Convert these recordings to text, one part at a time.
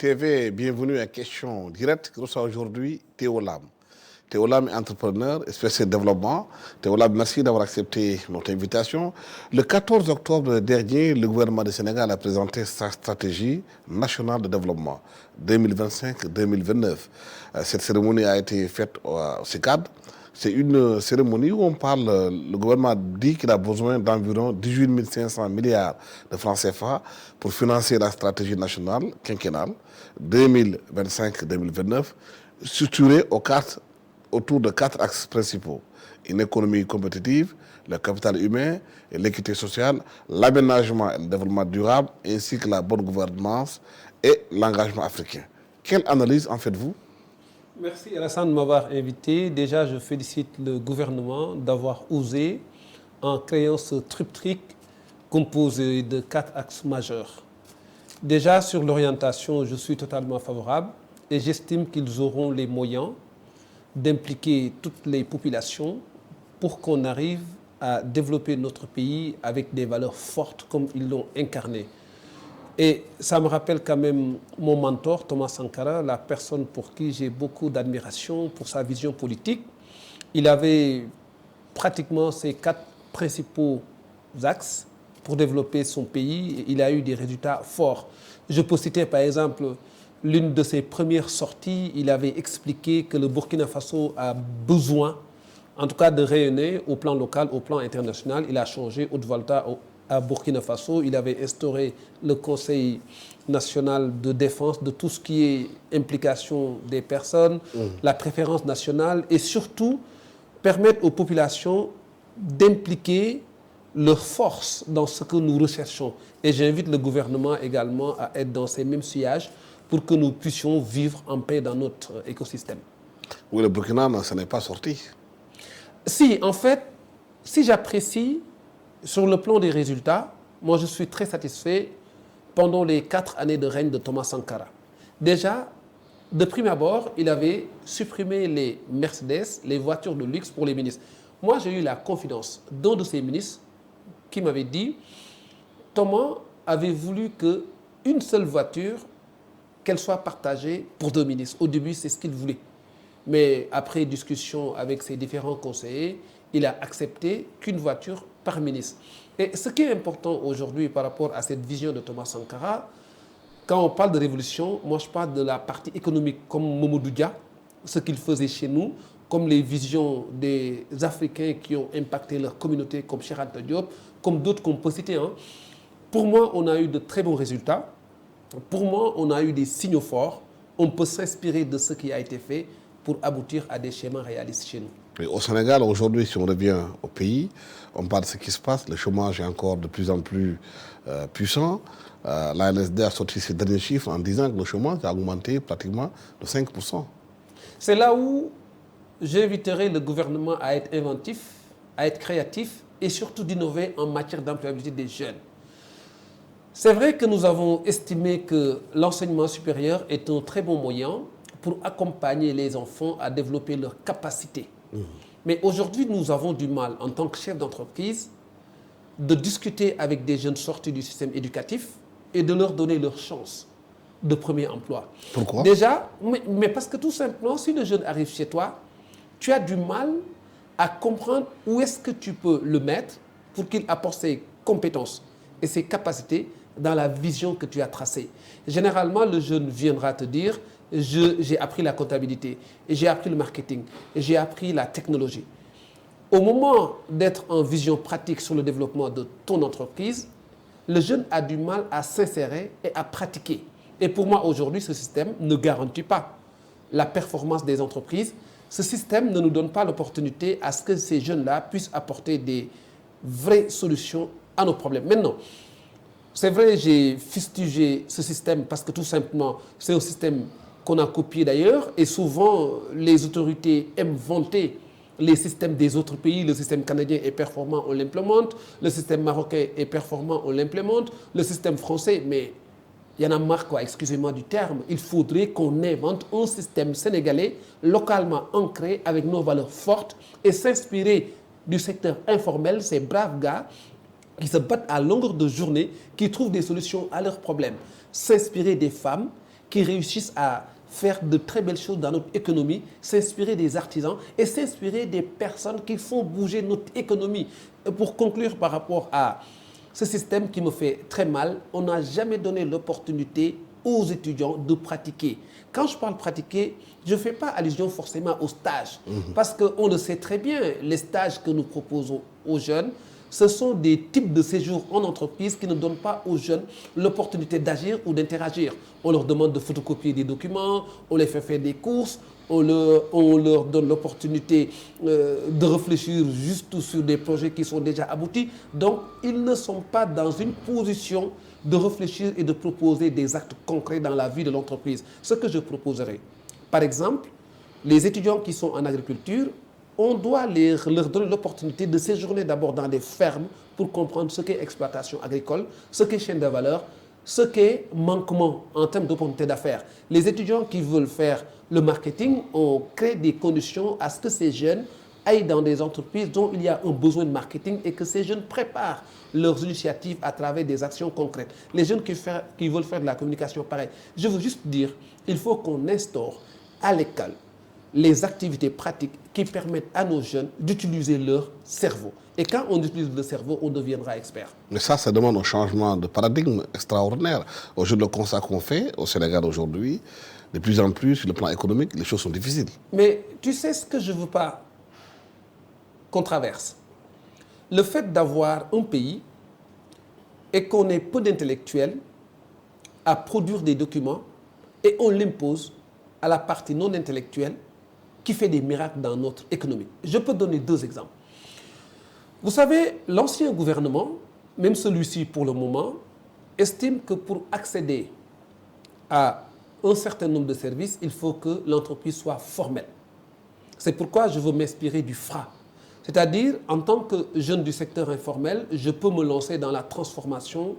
TV, bienvenue à Question Directe qui reçoit aujourd'hui Théo Lam. Théo Lam est entrepreneur et spécialiste développement. Théo Lam, merci d'avoir accepté notre invitation. Le 14 octobre dernier, le gouvernement du Sénégal a présenté sa stratégie nationale de développement 2025-2029. Cette cérémonie a été faite au CICAD. C'est une cérémonie où on parle, le gouvernement dit qu'il a besoin d'environ 18 500 milliards de francs CFA pour financer la stratégie nationale quinquennale 2025-2029, structurée autour de 4 axes principaux. Une économie compétitive, le capital humain et l'équité sociale, l'aménagement et le développement durable, ainsi que la bonne gouvernance et l'engagement africain. Quelle analyse en faites-vous? Merci Alassane de m'avoir invité. Déjà, je félicite le gouvernement d'avoir osé en créant ce triptyque composé de 4 axes majeurs. Déjà, sur l'orientation, je suis totalement favorable et j'estime qu'ils auront les moyens d'impliquer toutes les populations pour qu'on arrive à développer notre pays avec des valeurs fortes comme ils l'ont incarné. Et ça me rappelle quand même mon mentor, Thomas Sankara, la personne pour qui j'ai beaucoup d'admiration pour sa vision politique. Il avait pratiquement ces 4 principaux axes pour développer son pays et il a eu des résultats forts. Je peux citer par exemple l'une de ses premières sorties, il avait expliqué que le Burkina Faso a besoin, en tout cas, de rayonner au plan local, au plan international. Il a changé Haute-Volta à Burkina Faso. Il avait instauré le Conseil national de défense de tout ce qui est implication des personnes, la préférence nationale et surtout permettre aux populations d'impliquer leur force dans ce que nous recherchons. Et j'invite le gouvernement également à être dans ces mêmes sillages pour que nous puissions vivre en paix dans notre écosystème. Oui, le Burkina, ça n'est pas sorti. Si, en fait, si j'apprécie sur le plan des résultats, moi je suis très satisfait pendant les 4 années de règne de Thomas Sankara. Déjà, de prime abord, il avait supprimé les Mercedes, les voitures de luxe pour les ministres. Moi, j'ai eu la confidence d'un de ces ministres qui m'avait dit « Thomas avait voulu qu'une seule voiture, qu'elle soit partagée pour 2 ministres. Au début, c'est ce qu'il voulait. Mais après discussion avec ses différents conseillers, il a accepté qu'une voiture par ministre. Et ce qui est important aujourd'hui par rapport à cette vision de Thomas Sankara, quand on parle de révolution, moi je parle de la partie économique comme Mamadou Dia, ce qu'il faisait chez nous, comme les visions des Africains qui ont impacté leur communauté comme Cheikh Anta Diop, comme d'autres qu'on peut citer. Pour moi, on a eu de très bons résultats. Pour moi, on a eu des signaux forts. On peut s'inspirer de ce qui a été fait pour aboutir à des schémas réalistes chez nous. Et au Sénégal, aujourd'hui, si on revient au pays, on parle de ce qui se passe. Le chômage est encore de plus en plus puissant. La LSD a sorti ses derniers chiffres en disant que le chômage a augmenté pratiquement de 5%. C'est là où j'inviterai le gouvernement à être inventif, à être créatif et surtout d'innover en matière d'employabilité des jeunes. C'est vrai que nous avons estimé que l'enseignement supérieur est un très bon moyen pour accompagner les enfants à développer leurs capacités. Mais aujourd'hui, nous avons du mal, en tant que chef d'entreprise, de discuter avec des jeunes sortis du système éducatif et de leur donner leur chance de premier emploi. Pourquoi? Déjà, mais parce que tout simplement, si le jeune arrive chez toi, tu as du mal à comprendre où est-ce que tu peux le mettre pour qu'il apporte ses compétences et ses capacités dans la vision que tu as tracée. Généralement, le jeune viendra te dire « j'ai appris la comptabilité, j'ai appris le marketing, j'ai appris la technologie ». Au moment d'être en vision pratique sur le développement de ton entreprise, le jeune a du mal à s'insérer et à pratiquer. Et pour moi, aujourd'hui, ce système ne garantit pas la performance des entreprises. Ce système ne nous donne pas l'opportunité à ce que ces jeunes-là puissent apporter des vraies solutions à nos problèmes. Maintenant, c'est vrai, j'ai fustigé ce système parce que tout simplement, c'est un système qu'on a copié d'ailleurs et souvent, les autorités aiment vanter les systèmes des autres pays. Le système canadien est performant, on l'implémente. Le système marocain est performant, on l'implémente. Le système français, mais il y en a marre, quoi, excusez-moi du terme. Il faudrait qu'on invente un système sénégalais localement ancré avec nos valeurs fortes et s'inspirer du secteur informel, ces braves gars qui se battent à longueur de journée, qui trouvent des solutions à leurs problèmes. S'inspirer des femmes qui réussissent à faire de très belles choses dans notre économie, s'inspirer des artisans et s'inspirer des personnes qui font bouger notre économie. Et pour conclure par rapport à ce système qui me fait très mal, on n'a jamais donné l'opportunité aux étudiants de pratiquer. Quand je parle pratiquer, je ne fais pas allusion forcément aux stages, parce qu'on le sait très bien, les stages que nous proposons aux jeunes, ce sont des types de séjours en entreprise qui ne donnent pas aux jeunes l'opportunité d'agir ou d'interagir. On leur demande de photocopier des documents, on les fait faire des courses, on leur donne l'opportunité de réfléchir juste sur des projets qui sont déjà aboutis. Donc, ils ne sont pas dans une position de réfléchir et de proposer des actes concrets dans la vie de l'entreprise. Ce que je proposerai, par exemple, les étudiants qui sont en agriculture, on doit leur donner l'opportunité de séjourner d'abord dans des fermes pour comprendre ce qu'est exploitation agricole, ce qu'est chaîne de valeur, ce qu'est manquement en termes d'opportunités d'affaires. Les étudiants qui veulent faire le marketing, on crée des conditions à ce que ces jeunes aillent dans des entreprises dont il y a un besoin de marketing et que ces jeunes préparent leurs initiatives à travers des actions concrètes. Les jeunes qui veulent faire de la communication, pareil. Je veux juste dire, il faut qu'on instaure à l'école les activités pratiques qui permettent à nos jeunes d'utiliser leur cerveau. Et quand on utilise le cerveau, on deviendra expert. Mais ça demande un changement de paradigme extraordinaire. Aujourd'hui, le constat qu'on fait au Sénégal aujourd'hui, de plus en plus, sur le plan économique, les choses sont difficiles. Mais tu sais ce que je ne veux pas qu'on traverse. Le fait d'avoir un pays et qu'on ait peu d'intellectuels à produire des documents et on l'impose à la partie non intellectuelle qui fait des miracles dans notre économie. Je peux donner 2 exemples. Vous savez, l'ancien gouvernement, même celui-ci pour le moment, estime que pour accéder à un certain nombre de services, il faut que l'entreprise soit formelle. C'est pourquoi je veux m'inspirer du FRA. C'est-à-dire, en tant que jeune du secteur informel, je peux me lancer dans la transformation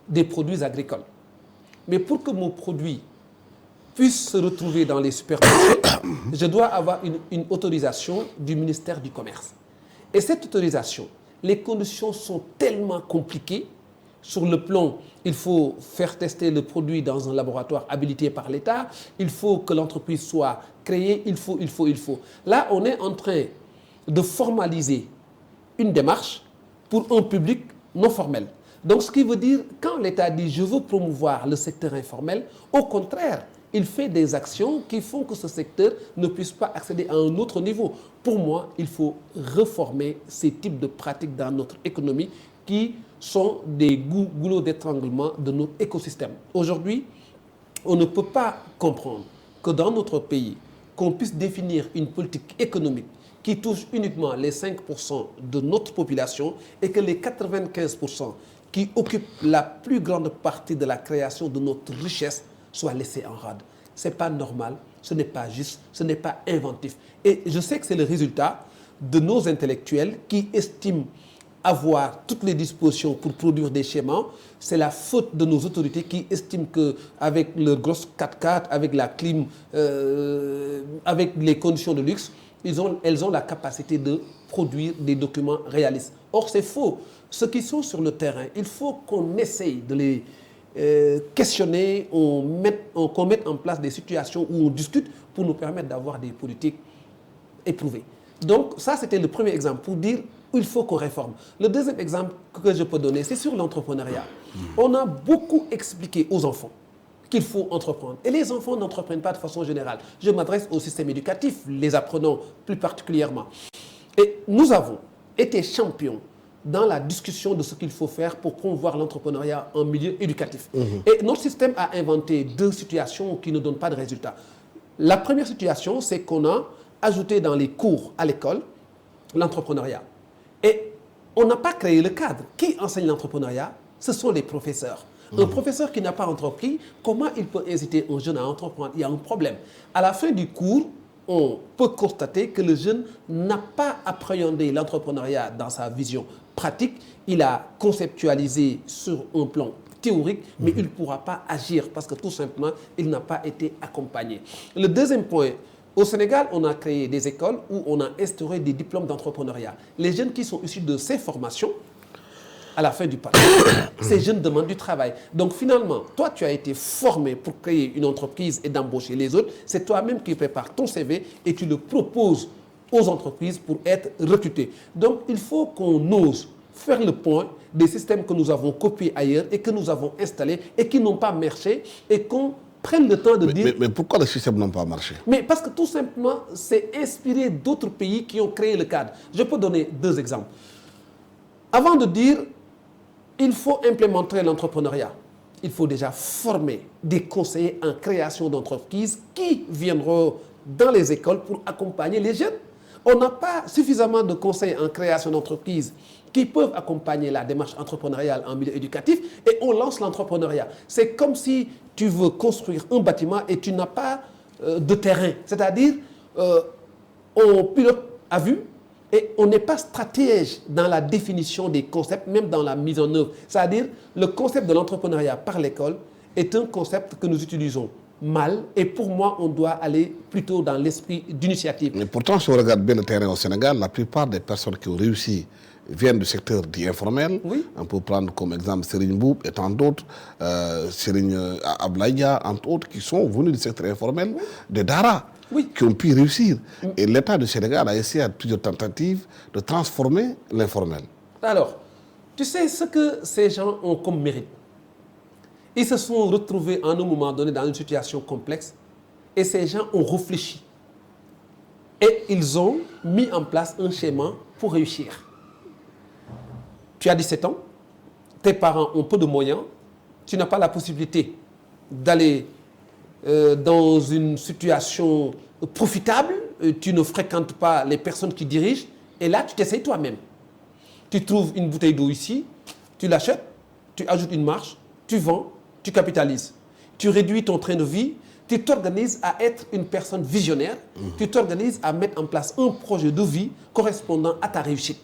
des produits agricoles. Mais pour que mon produit puisse se retrouver dans les supermarchés, je dois avoir une autorisation du ministère du Commerce. Et cette autorisation, les conditions sont tellement compliquées. Sur le plan, il faut faire tester le produit dans un laboratoire habilité par l'État. Il faut que l'entreprise soit créée. Il faut. Là, on est en train de formaliser une démarche pour un public non formel. Donc, ce qui veut dire, quand l'État dit « je veux promouvoir le secteur informel », au contraire, il fait des actions qui font que ce secteur ne puisse pas accéder à un autre niveau. Pour moi, il faut reformer ces types de pratiques dans notre économie qui sont des goulots d'étranglement de notre écosystème. Aujourd'hui, on ne peut pas comprendre que dans notre pays, qu'on puisse définir une politique économique qui touche uniquement les 5% de notre population et que les 95% qui occupent la plus grande partie de la création de notre richesse soient laissés en rade. Ce n'est pas normal, ce n'est pas juste, ce n'est pas inventif. Et je sais que c'est le résultat de nos intellectuels qui estiment avoir toutes les dispositions pour produire des schémas. C'est la faute de nos autorités qui estiment qu'avec le gros 4x4, avec la clim, avec les conditions de luxe, elles ont la capacité de produire des documents réalistes. Or, c'est faux. Ceux qui sont sur le terrain, il faut qu'on essaye de les questionner, qu'on mette en place des situations où on discute pour nous permettre d'avoir des politiques éprouvées. Donc, ça, c'était le premier exemple pour dire il faut qu'on réforme. Le deuxième exemple que je peux donner, c'est sur l'entrepreneuriat. On a beaucoup expliqué aux enfants qu'il faut entreprendre. Et les enfants n'entreprennent pas de façon générale. Je m'adresse au système éducatif, les apprenants plus particulièrement. Et nous avons été champions dans la discussion de ce qu'il faut faire pour promouvoir l'entrepreneuriat en milieu éducatif. Et notre système a inventé 2 situations qui ne donnent pas de résultats. La première situation, c'est qu'on a ajouté dans les cours à l'école l'entrepreneuriat. Et on n'a pas créé le cadre. Qui enseigne l'entrepreneuriat? Ce sont les professeurs. Un professeur qui n'a pas entrepris, comment il peut inciter un jeune à entreprendre? Il y a un problème. À la fin du cours, on peut constater que le jeune n'a pas appréhendé l'entrepreneuriat dans sa vision pratique. Il a conceptualisé sur un plan théorique, mais il ne pourra pas agir parce que tout simplement, il n'a pas été accompagné. Le deuxième point, au Sénégal, on a créé des écoles où on a instauré des diplômes d'entrepreneuriat. Les jeunes qui sont issus de ces formations à la fin du parcours. Ces jeunes demandent du travail. Donc finalement, toi, tu as été formé pour créer une entreprise et d'embaucher les autres. C'est toi-même qui prépares ton CV et tu le proposes aux entreprises pour être recruté. Donc il faut qu'on ose faire le point des systèmes que nous avons copiés ailleurs et que nous avons installés et qui n'ont pas marché et qu'on prenne le temps de dire... Mais pourquoi les systèmes n'ont pas marché? Mais parce que tout simplement, c'est inspiré d'autres pays qui ont créé le cadre. Je peux donner 2 exemples. Avant de dire, il faut implémenter l'entrepreneuriat, il faut déjà former des conseillers en création d'entreprises qui viendront dans les écoles pour accompagner les jeunes. On n'a pas suffisamment de conseillers en création d'entreprises qui peuvent accompagner la démarche entrepreneuriale en milieu éducatif et on lance l'entrepreneuriat. C'est comme si tu veux construire un bâtiment et tu n'as pas de terrain. C'est-à-dire, on pilote à vue et on n'est pas stratège dans la définition des concepts, même dans la mise en œuvre. C'est-à-dire, le concept de l'entrepreneuriat par l'école est un concept que nous utilisons mal et pour moi, on doit aller plutôt dans l'esprit d'initiative. Mais pourtant, si on regarde bien le terrain au Sénégal, la plupart des personnes qui ont réussi viennent du secteur dit informel. Oui. On peut prendre comme exemple Serigne Boub et tant d'autres, Serigne Ablaïa, entre autres, qui sont venus du secteur informel, de Dara, Oui. qui ont pu réussir. Et l'État du Sénégal a essayé à plusieurs tentatives de transformer l'informel. Alors, tu sais ce que ces gens ont comme mérite. Ils se sont retrouvés à un moment donné dans une situation complexe et ces gens ont réfléchi. Et ils ont mis en place un schéma pour réussir. Tu as 17 ans, tes parents ont peu de moyens, tu n'as pas la possibilité d'aller dans une situation profitable, tu ne fréquentes pas les personnes qui dirigent, et là tu t'essayes toi-même. Tu trouves une bouteille d'eau ici, tu l'achètes, tu ajoutes une marge, tu vends, tu capitalises. Tu réduis ton train de vie, tu t'organises à être une personne visionnaire, tu t'organises à mettre en place un projet de vie correspondant à ta réussite.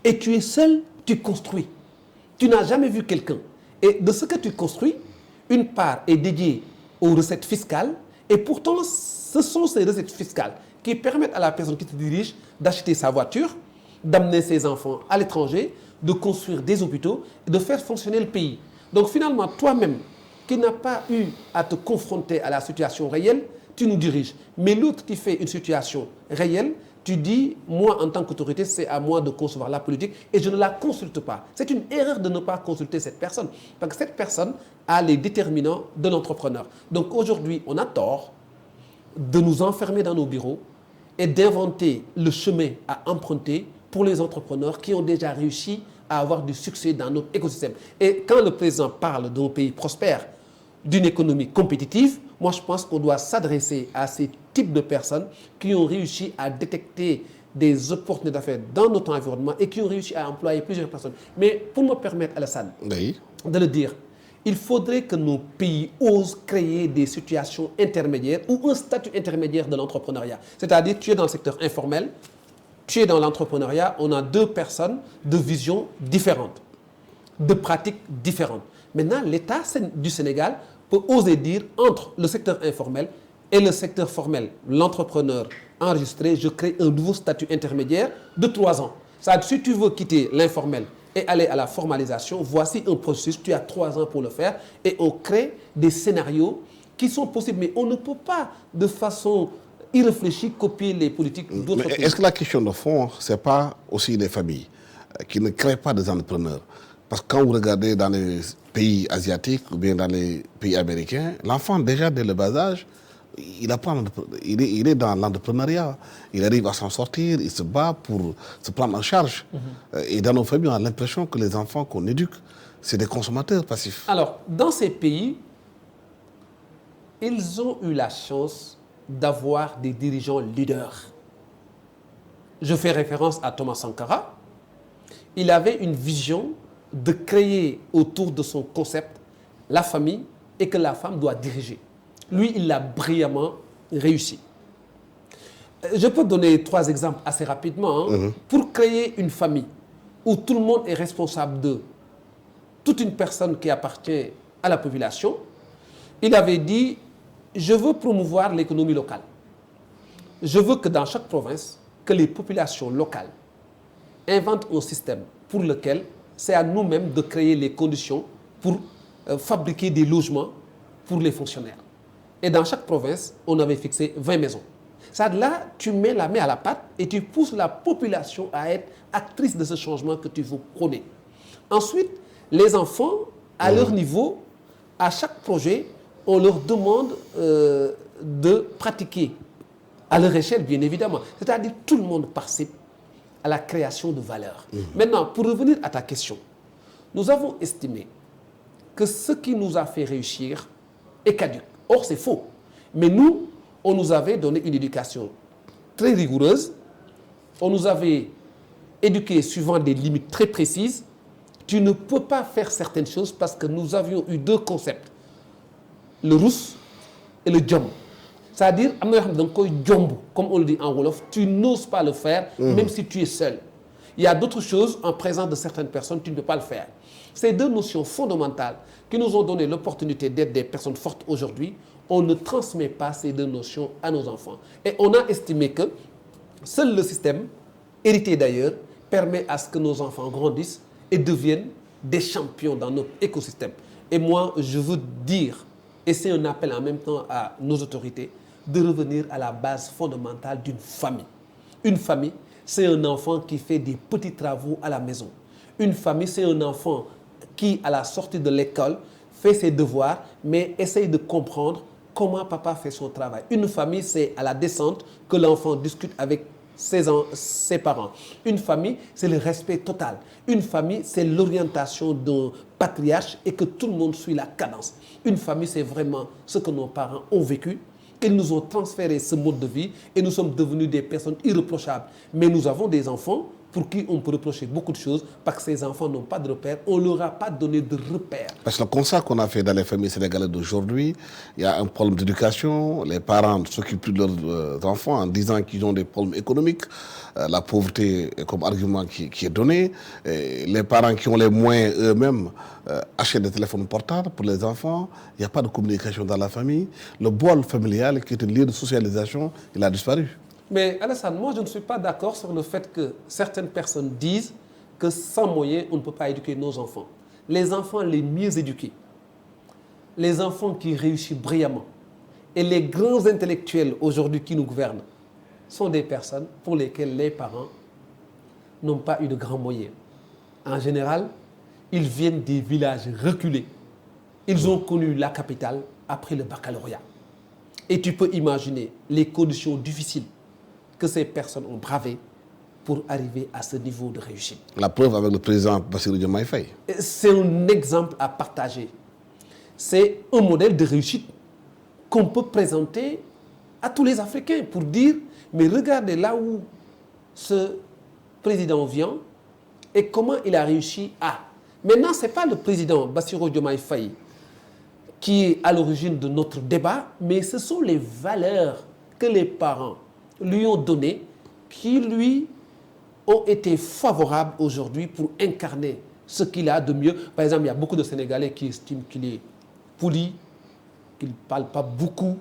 Et tu es seul, tu construis. Tu n'as jamais vu quelqu'un. Et de ce que tu construis, une part est dédiée aux recettes fiscales et pourtant ce sont ces recettes fiscales qui permettent à la personne qui te dirige d'acheter sa voiture, d'amener ses enfants à l'étranger, de construire des hôpitaux et de faire fonctionner le pays. Donc finalement, toi-même, qui n'as pas eu à te confronter à la situation réelle, tu nous diriges. Mais l'autre qui fait une situation réelle, tu dis, moi en tant qu'autorité, c'est à moi de concevoir la politique et je ne la consulte pas. C'est une erreur de ne pas consulter cette personne. Parce que cette personne a les déterminants de l'entrepreneur. Donc aujourd'hui, on a tort de nous enfermer dans nos bureaux et d'inventer le chemin à emprunter pour les entrepreneurs qui ont déjà réussi à avoir du succès dans notre écosystème. Et quand le président parle d'un pays prospère, d'une économie compétitive, moi je pense qu'on doit s'adresser à ces types de personnes qui ont réussi à détecter des opportunités d'affaires dans notre environnement et qui ont réussi à employer plusieurs personnes. Mais pour me permettre, Alassane, Oui. de le dire, il faudrait que nos pays osent créer des situations intermédiaires ou un statut intermédiaire de l'entrepreneuriat. C'est-à-dire, tu es dans le secteur informel, tu es dans l'entrepreneuriat, on a 2 personnes de visions différentes, de pratiques différentes. Maintenant, l'État du Sénégal peut oser dire entre le secteur informel et le secteur formel, l'entrepreneur enregistré, je crée un nouveau statut intermédiaire de 3 ans. C'est-à-dire, si tu veux quitter l'informel et aller à la formalisation, voici un processus, tu as 3 ans pour le faire et on crée des scénarios qui sont possibles. Mais on ne peut pas de façon irréfléchie copier les politiques d'autres pays. Est-ce que la question de fond, ce n'est pas aussi les familles qui ne créent pas des entrepreneurs? Parce que quand vous regardez dans les pays asiatiques ou bien dans les pays américains, l'enfant déjà dès le bas âge, il est dans l'entrepreneuriat. Il arrive à s'en sortir, il se bat pour se prendre en charge. Et dans nos familles, on a l'impression que les enfants qu'on éduque, c'est des consommateurs passifs. Alors, dans ces pays, ils ont eu la chance d'avoir des dirigeants leaders. Je fais référence à Thomas Sankara. Il avait une vision de créer autour de son concept la famille et que la femme doit diriger. Lui, il l'a brillamment réussi. Je peux donner 3 exemples assez rapidement. Pour créer une famille où tout le monde est responsable de toute une personne qui appartient à la population, il avait dit, je veux promouvoir l'économie locale. Je veux que dans chaque province, que les populations locales inventent un système pour lequel c'est à nous-mêmes de créer les conditions pour fabriquer des logements pour les fonctionnaires. Et dans chaque province, on avait fixé 20 maisons. Ça, là, tu mets la main à la pâte et tu pousses la population à être actrice de ce changement que tu veux prôner. Ensuite, les enfants, à leur niveau, à chaque projet, on leur demande de pratiquer à leur échelle, bien évidemment. C'est-à-dire que tout le monde participe à la création de valeur. Maintenant, pour revenir à ta question, nous avons estimé que ce qui nous a fait réussir est caduc. Or, c'est faux. Mais nous, on nous avait donné une éducation très rigoureuse. On nous avait éduqués suivant des limites très précises. Tu ne peux pas faire certaines choses parce que nous avions eu deux concepts. Le rousse et le djom. C'est-à-dire, comme on le dit en Wolof, tu n'oses pas le faire, même si tu es seul. Il y a d'autres choses, en présence de certaines personnes, tu ne peux pas le faire. Ces deux notions fondamentales qui nous ont donné l'opportunité d'être des personnes fortes aujourd'hui, on ne transmet pas ces deux notions à nos enfants. Et on a estimé que seul le système, hérité d'ailleurs, permet à ce que nos enfants grandissent et deviennent des champions dans notre écosystème. Et moi, je veux dire, et c'est un appel en même temps à nos autorités, de revenir à la base fondamentale d'une famille. Une famille, c'est un enfant qui fait des petits travaux à la maison. Une famille, c'est un enfant qui, à la sortie de l'école, fait ses devoirs, mais essaye de comprendre comment papa fait son travail. Une famille, c'est à la descente que l'enfant discute avec ses parents. Une famille, c'est le respect total. Une famille, c'est l'orientation d'un patriarche et que tout le monde suit la cadence. Une famille, c'est vraiment ce que nos parents ont vécu. Ils nous ont transféré ce mode de vie et nous sommes devenus des personnes irréprochables. Mais nous avons des enfants pour qui on peut reprocher beaucoup de choses parce que ces enfants n'ont pas de repères. On ne leur a pas donné de repères. Parce que le constat qu'on a fait dans les familles sénégalaises d'aujourd'hui, il y a un problème d'éducation. Les parents s'occupent plus de leurs enfants en disant qu'ils ont des problèmes économiques. La pauvreté est comme argument qui est donné. Et les parents qui ont les moyens eux-mêmes achètent des téléphones portables pour les enfants. Il n'y a pas de communication dans la famille. Le bol familial, qui est un lieu de socialisation, il a disparu. Mais Alassane, moi je ne suis pas d'accord sur le fait que certaines personnes disent que sans moyens, on ne peut pas éduquer nos enfants. Les enfants les mieux éduqués, les enfants qui réussissent brillamment et les grands intellectuels aujourd'hui qui nous gouvernent sont des personnes pour lesquelles les parents n'ont pas eu de grands moyens. En général, ils viennent des villages reculés. Ils ont connu la capitale après le baccalauréat. Et tu peux imaginer les conditions difficiles que ces personnes ont bravées pour arriver à ce niveau de réussite. La preuve avec le président Bassirou Diomaye Faye. C'est un exemple à partager. C'est un modèle de réussite qu'on peut présenter à tous les Africains pour dire, mais regardez là où ce président vient et comment il a réussi à. Maintenant, ce n'est pas le président Bassirou Diomaye Faye qui est à l'origine de notre débat, mais ce sont les valeurs que les parents lui ont données qui lui ont été favorables aujourd'hui pour incarner ce qu'il a de mieux. Par exemple, il y a beaucoup de Sénégalais qui estiment qu'il est poli, qu'il ne parle pas beaucoup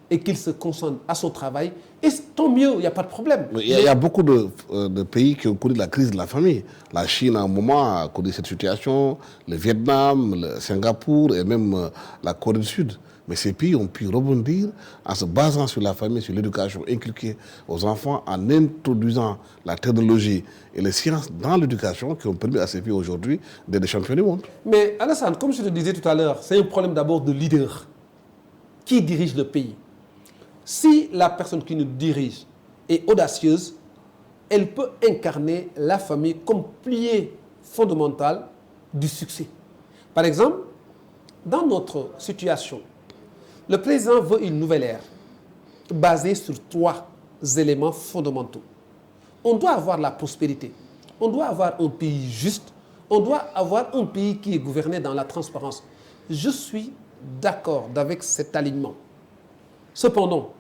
et qu'il se concentre à son travail. Et tant mieux, il n'y a pas de problème. Il y a beaucoup de pays qui ont connu la crise de la famille. La Chine, à un moment, a connu cette situation, le Vietnam, le Singapour et même la Corée du Sud. Mais ces pays ont pu rebondir en se basant sur la famille, sur l'éducation inculquée aux enfants, en introduisant la technologie et les sciences dans l'éducation qui ont permis à ces pays aujourd'hui d'être des champions du monde. Mais Alassane, comme je te disais tout à l'heure, c'est un problème d'abord de leader. Qui dirige le pays? Si la personne qui nous dirige est audacieuse, elle peut incarner la famille comme pilier fondamental du succès. Par exemple, dans notre situation, le président veut une nouvelle ère basée sur 3 éléments fondamentaux. On doit avoir la prospérité, on doit avoir un pays juste, on doit avoir un pays qui est gouverné dans la transparence. Je suis d'accord avec cet alignement. Cependant,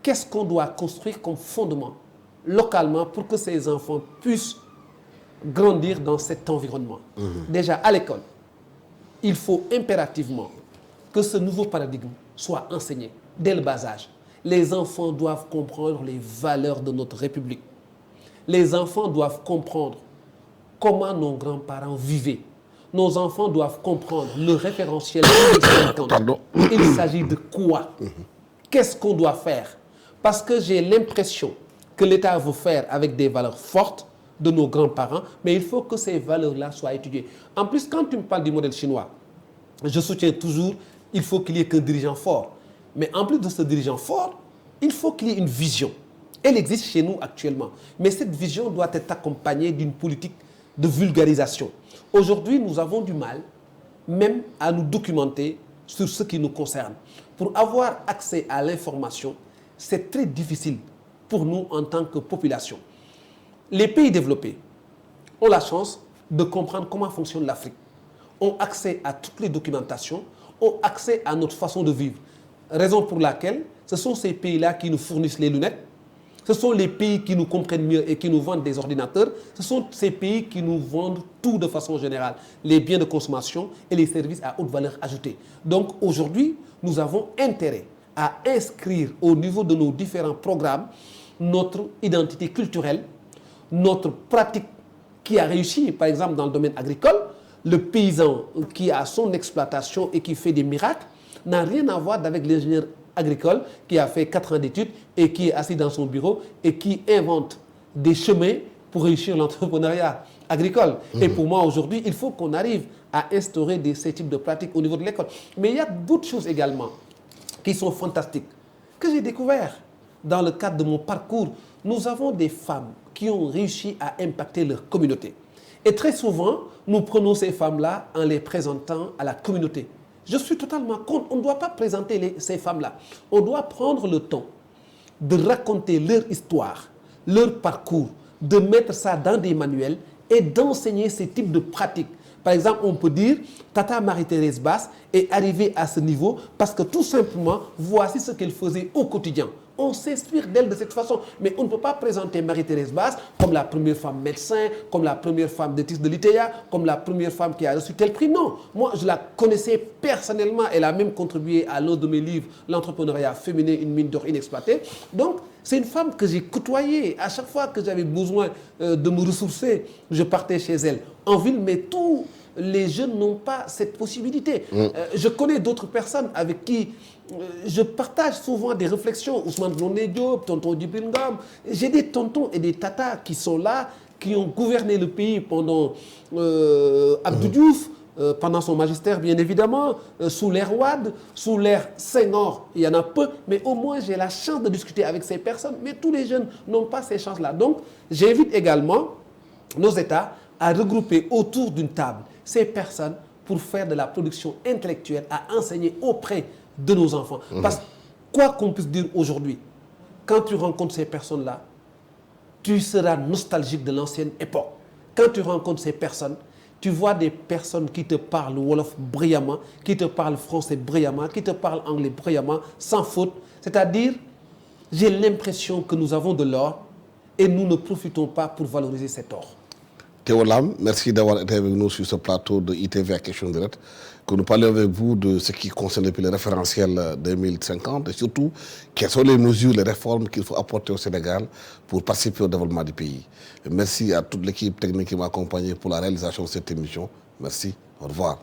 qu'est-ce qu'on doit construire comme fondement localement pour que ces enfants puissent grandir dans cet environnement? Déjà, à l'école, il faut impérativement que ce nouveau paradigme soit enseigné dès le bas âge. Les enfants doivent comprendre les valeurs de notre République. Les enfants doivent comprendre comment nos grands-parents vivaient. Nos enfants doivent comprendre le référentiel 2050. Pardon. Il s'agit de quoi? Qu'est-ce qu'on doit faire? Parce que j'ai l'impression que l'État veut faire avec des valeurs fortes de nos grands-parents, mais il faut que ces valeurs-là soient étudiées. En plus, quand tu me parles du modèle chinois, je soutiens toujours qu'il faut qu'il y ait qu'un dirigeant fort. Mais en plus de ce dirigeant fort, il faut qu'il y ait une vision. Elle existe chez nous actuellement. Mais cette vision doit être accompagnée d'une politique de vulgarisation. Aujourd'hui, nous avons du mal même à nous documenter sur ce qui nous concerne. Pour avoir accès à l'information, c'est très difficile pour nous en tant que population. Les pays développés ont la chance de comprendre comment fonctionne l'Afrique, ont accès à toutes les documentations, ont accès à notre façon de vivre. Raison pour laquelle ce sont ces pays-là qui nous fournissent les lunettes, ce sont les pays qui nous comprennent mieux et qui nous vendent des ordinateurs, ce sont ces pays qui nous vendent tout de façon générale, les biens de consommation et les services à haute valeur ajoutée. Donc aujourd'hui, nous avons intérêt à inscrire au niveau de nos différents programmes notre identité culturelle, notre pratique qui a réussi, par exemple dans le domaine agricole. Le paysan qui a son exploitation et qui fait des miracles n'a rien à voir avec l'ingénieur agricole qui a fait 4 ans d'études et qui est assis dans son bureau et qui invente des chemins pour réussir l'entrepreneuriat agricole. Et pour moi, aujourd'hui, il faut qu'on arrive à instaurer ces types de pratiques au niveau de l'école. Mais il y a d'autres choses également qui sont fantastiques, que j'ai découvert dans le cadre de mon parcours. Nous avons des femmes qui ont réussi à impacter leur communauté. Et très souvent, nous prenons ces femmes-là en les présentant à la communauté. Je suis totalement contre. On ne doit pas présenter ces femmes-là. On doit prendre le temps de raconter leur histoire, leur parcours, de mettre ça dans des manuels et d'enseigner ces types de pratiques. Par exemple, on peut dire Tata Marie-Thérèse Basse est arrivée à ce niveau parce que tout simplement, voici ce qu'elle faisait au quotidien. On s'inspire d'elle de cette façon. Mais on ne peut pas présenter Marie-Thérèse Basse comme la première femme médecin, comme la première femme d'éthique de l'ITEA, comme la première femme qui a reçu tel prix. Non, moi je la connaissais personnellement. Elle a même contribué à l'un de mes livres, L'entrepreneuriat féminin, une mine d'or inexploitée. Donc, c'est une femme que j'ai côtoyée. À chaque fois que j'avais besoin de me ressourcer, je partais chez elle en ville, mais tous les jeunes n'ont pas cette possibilité. Je connais d'autres personnes avec qui je partage souvent des réflexions. Ousmane Blondé Diop, tonton Djibril Ngam. J'ai des tontons et des tatas qui sont là, qui ont gouverné le pays pendant Abdou Diouf, pendant son magistère, bien évidemment, sous l'ère Wade, sous l'ère Senghor, il y en a peu, mais au moins j'ai la chance de discuter avec ces personnes. Mais tous les jeunes n'ont pas ces chances-là. Donc, j'invite également nos États à regrouper autour d'une table ces personnes pour faire de la production intellectuelle, à enseigner auprès de nos enfants. Parce que, quoi qu'on puisse dire aujourd'hui, quand tu rencontres ces personnes-là, tu seras nostalgique de l'ancienne époque. Quand tu rencontres ces personnes, tu vois des personnes qui te parlent Wolof brillamment, qui te parlent français brillamment, qui te parlent anglais brillamment, sans faute. C'est-à-dire, j'ai l'impression que nous avons de l'or et nous ne profitons pas pour valoriser cet or. Théo Lam, merci d'avoir été avec nous sur ce plateau de ITV à Question Directe, que nous parlions avec vous de ce qui concerne depuis le référentiel 2050 et surtout quelles sont les mesures, les réformes qu'il faut apporter au Sénégal pour participer au développement du pays. Et merci à toute l'équipe technique qui m'a accompagné pour la réalisation de cette émission. Merci, au revoir.